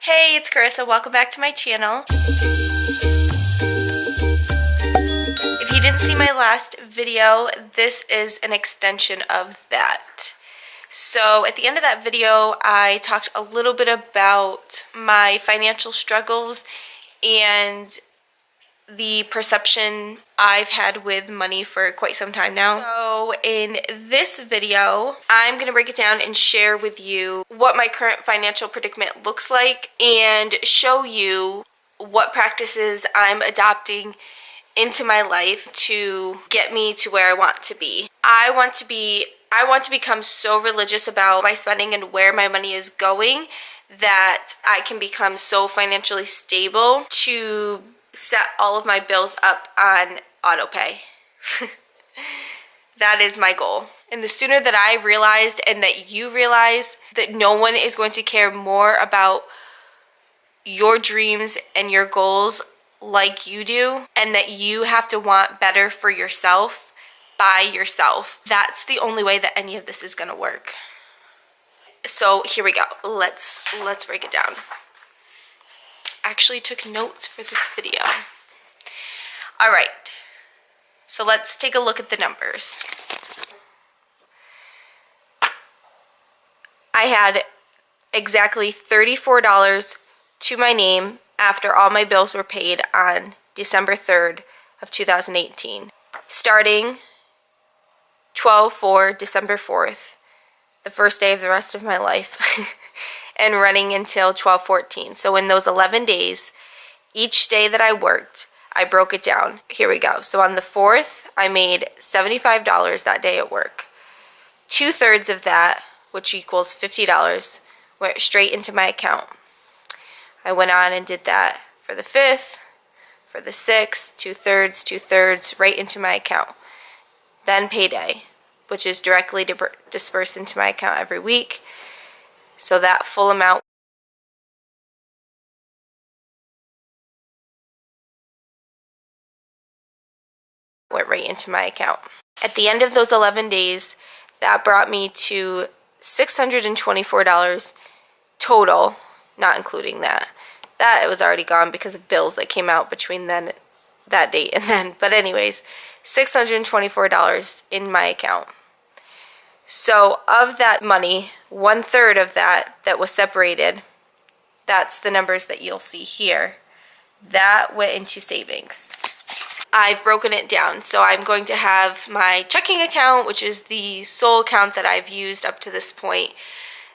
Hey, it's Carissa. Welcome back to my channel. If you didn't see my last video, this is an extension of that. So at the end of that video, I talked a little bit about my financial struggles and the perception I've had with money for quite some time now. So in this video, I'm going to break it down and share with you what my current financial predicament looks like and show you what practices I'm adopting into my life to get me to where I want to be. I want to become so religious about my spending and where my money is going that I can become so financially stable to set all of my bills up on auto pay. That is my goal. And the sooner that I realized and that you realize that no one is going to care more about your dreams and your goals like you do, and that you have to want better for yourself by yourself, that's the only way that any of this is going to work. So here we go. Let's break it down. Actually took notes for this video. All right, so let's take a look at the numbers. I had exactly $34 to my name after all my bills were paid on December 3rd of 2018. Starting 12/4, December 4th, the first day of the rest of my life, and running until 12/14. So in those 11 days, each day that I worked, I broke it down. Here we go. So on the 4th, I made $75 that day at work. 2/3 of that, which equals $50, went straight into my account. I went on and did that for the 5th, for the 6th, 2/3, right into my account. Then payday, which is directly dispersed into my account every week. So that full amount went right into my account. At the end of those 11 days, that brought me to $624 total, not including that. That it was already gone because of bills that came out between then, that date and then. But anyways, $624 in my account. So of that money, 1/3 of that was separated, that's the numbers that you'll see here, that went into savings. I've broken it down. So I'm going to have my checking account, which is the sole account that I've used up to this point.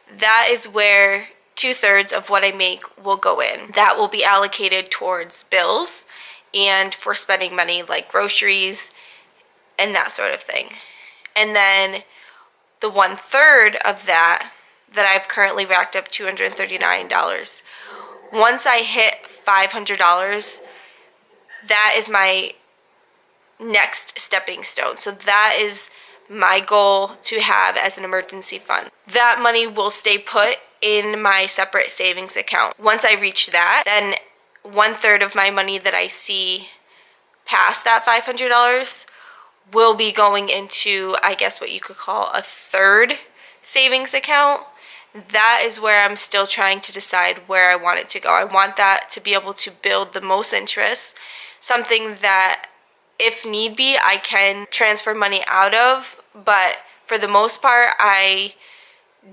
That is where 2/3 of what I make will go in. That will be allocated towards bills and for spending money like groceries and that sort of thing. And then the 1/3 of that I've currently racked up $239. Once I hit $500, that is my next stepping stone. So that is my goal to have as an emergency fund. That money will stay put in my separate savings account. Once I reach that, then 1/3 of my money that I see past that $500 will be going into, I guess, what you could call a third savings account. That is where I'm still trying to decide where I want it to go. I want that to be able to build the most interest, something that, if need be, I can transfer money out of, but for the most part, I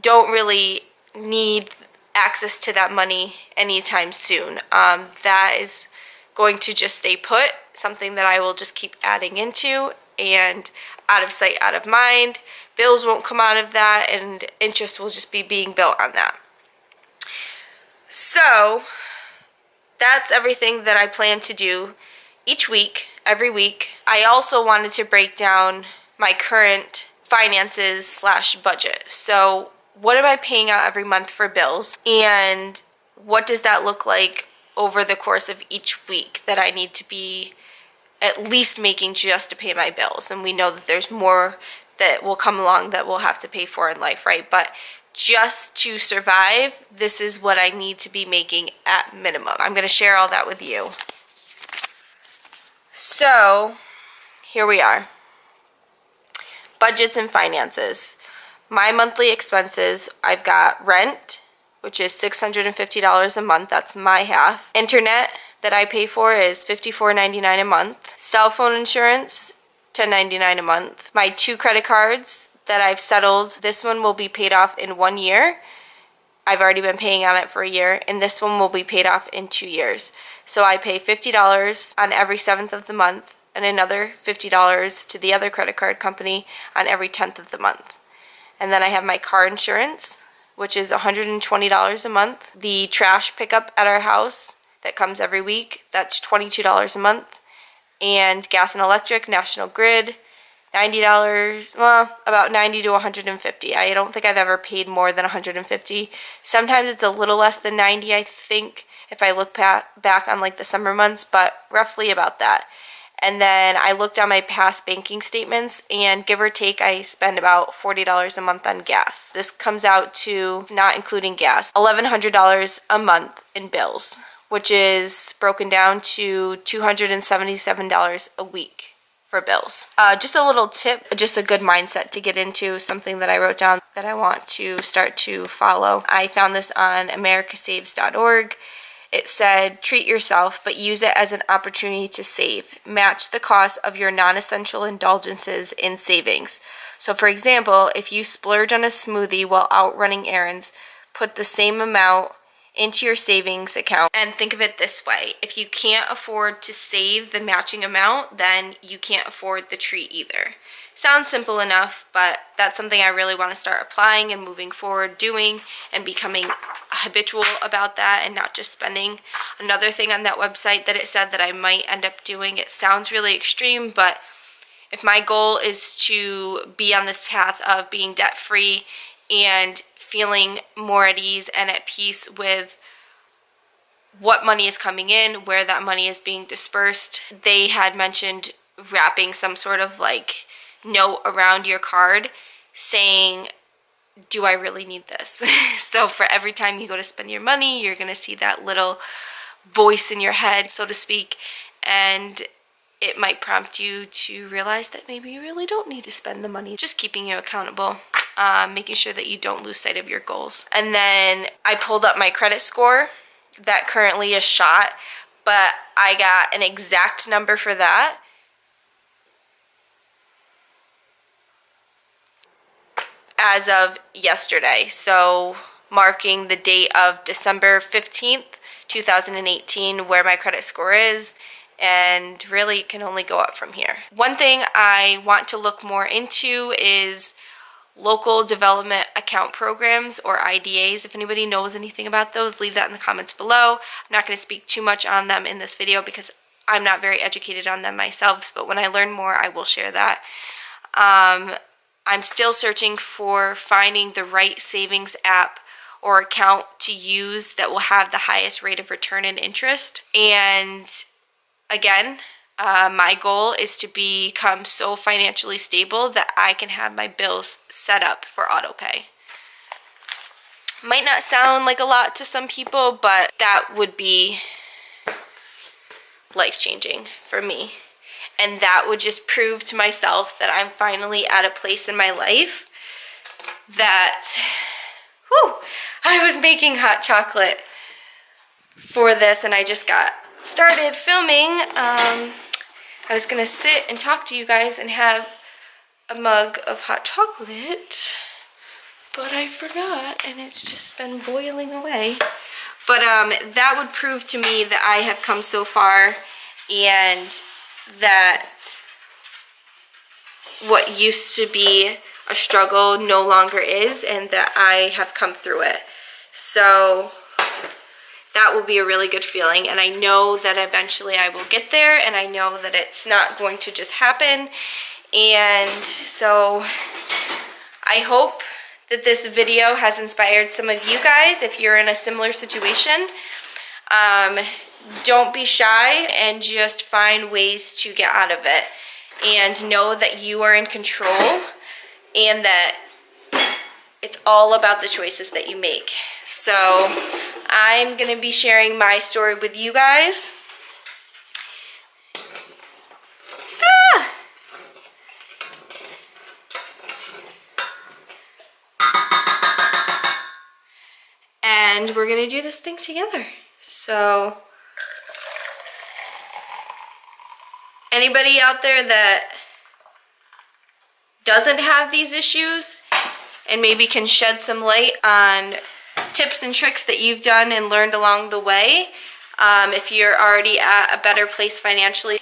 don't really need access to that money anytime soon. That is going to just stay put, something that I will just keep adding into, and out of sight, out of mind. Bills won't come out of that, and interest will just be being built on that. So that's everything that I plan to do each week, every week. I also wanted to break down my current finances / budget. So what am I paying out every month for bills, and what does that look like over the course of each week that I need to be at least making just to pay my bills? And we know that there's more that will come along that we'll have to pay for in life, right? But just to survive, this is what I need to be making at minimum. I'm going to share all that with you. So here we are. Budgets and finances. My monthly expenses, I've got rent, which is $650 a month. That's my half. Internet that I pay for is $54.99 a month. Cell phone insurance, $10.99 a month. My 2 credit cards that I've settled, this one will be paid off in 1 year. I've already been paying on it for a year, and this one will be paid off in 2 years. So I pay $50 on every 7th of the month and another $50 to the other credit card company on every 10th of the month. And then I have my car insurance, which is $120 a month. The trash pickup at our house that comes every week, that's $22 a month. And gas and electric, National Grid, $90, well, about $90 to $150. I don't think I've ever paid more than $150. Sometimes it's a little less than $90, I think, if I look back on like the summer months, but roughly about that. And then I looked on my past banking statements, and give or take, I spend about $40 a month on gas. This comes out to, not including gas, $1,100 a month in bills, which is broken down to $277 a week for bills. Just a little tip, just a good mindset to get into, something that I wrote down that I want to start to follow. I found this on americasaves.org. It said, treat yourself, but use it as an opportunity to save. Match the cost of your non-essential indulgences in savings. So for example, if you splurge on a smoothie while out running errands, put the same amount into your savings account. And think of it this way: if you can't afford to save the matching amount, then you can't afford the treat either. Sounds simple enough, but that's something I really want to start applying and moving forward doing and becoming habitual about that and not just spending. Another thing on that website that it said that I might end up doing, it sounds really extreme, but if my goal is to be on this path of being debt-free and feeling more at ease and at peace with what money is coming in, where that money is being dispersed, they had mentioned wrapping some sort of like note around your card saying, do I really need this? So for every time you go to spend your money, you're going to see that little voice in your head, so to speak, and it might prompt you to realize that maybe you really don't need to spend the money. Just keeping you accountable, making sure that you don't lose sight of your goals. And then I pulled up my credit score that currently is shot, but I got an exact number for that as of yesterday. So marking the date of December 15th, 2018, where my credit score is, and really it can only go up from here. One thing I want to look more into is local development account programs, or IDAs. If anybody knows anything about those, leave that in the comments below. I'm not going to speak too much on them in this video because I'm not very educated on them myself, but when I learn more, I will share that. I'm still searching for finding the right savings app or account to use that will have the highest rate of return and interest. And again, my goal is to become so financially stable that I can have my bills set up for auto pay. Might not sound like a lot to some people, but that would be life-changing for me. And that would just prove to myself that I'm finally at a place in my life that, I was making hot chocolate for this and I just got started filming. I was gonna sit and talk to you guys and have a mug of hot chocolate, but I forgot and it's just been boiling away. But that would prove to me that I have come so far, and that what used to be a struggle no longer is, and that I have come through it. So that will be a really good feeling, and I know that eventually I will get there, and I know that it's not going to just happen. And so I hope that this video has inspired some of you guys if you're in a similar situation. Don't be shy and just find ways to get out of it, and know that you are in control and that it's all about the choices that you make. So I'm gonna be sharing my story with you guys. and we're gonna do this thing together. So anybody out there that doesn't have these issues and maybe can shed some light on tips and tricks that you've done and learned along the way, if you're already at a better place financially,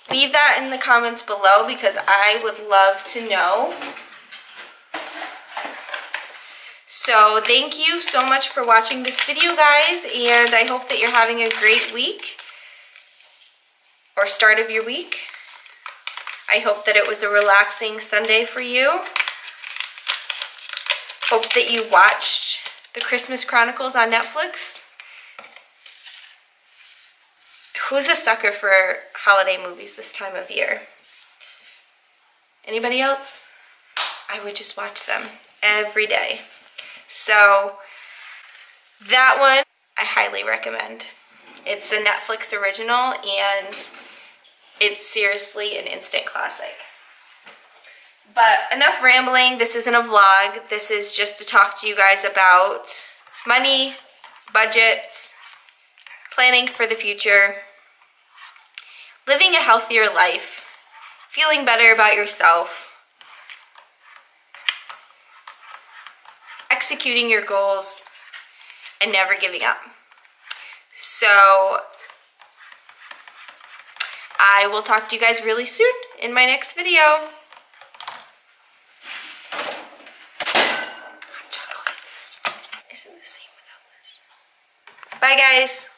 leave that in the comments below because I would love to know. So thank you so much for watching this video, guys, and I hope that you're having a great week or start of your week. I hope that it was a relaxing Sunday for you. Hope that you watched the Christmas Chronicles on Netflix. Who's a sucker for holiday movies this time of year? Anybody else? I would just watch them every day. So that one I highly recommend. It's a Netflix original and it's seriously an instant classic. But enough rambling. This isn't a vlog. This is just to talk to you guys about money, budgets, planning for the future, living a healthier life, feeling better about yourself, executing your goals, and never giving up. So I will talk to you guys really soon in my next video. Hot chocolate isn't the same without this. Bye, guys.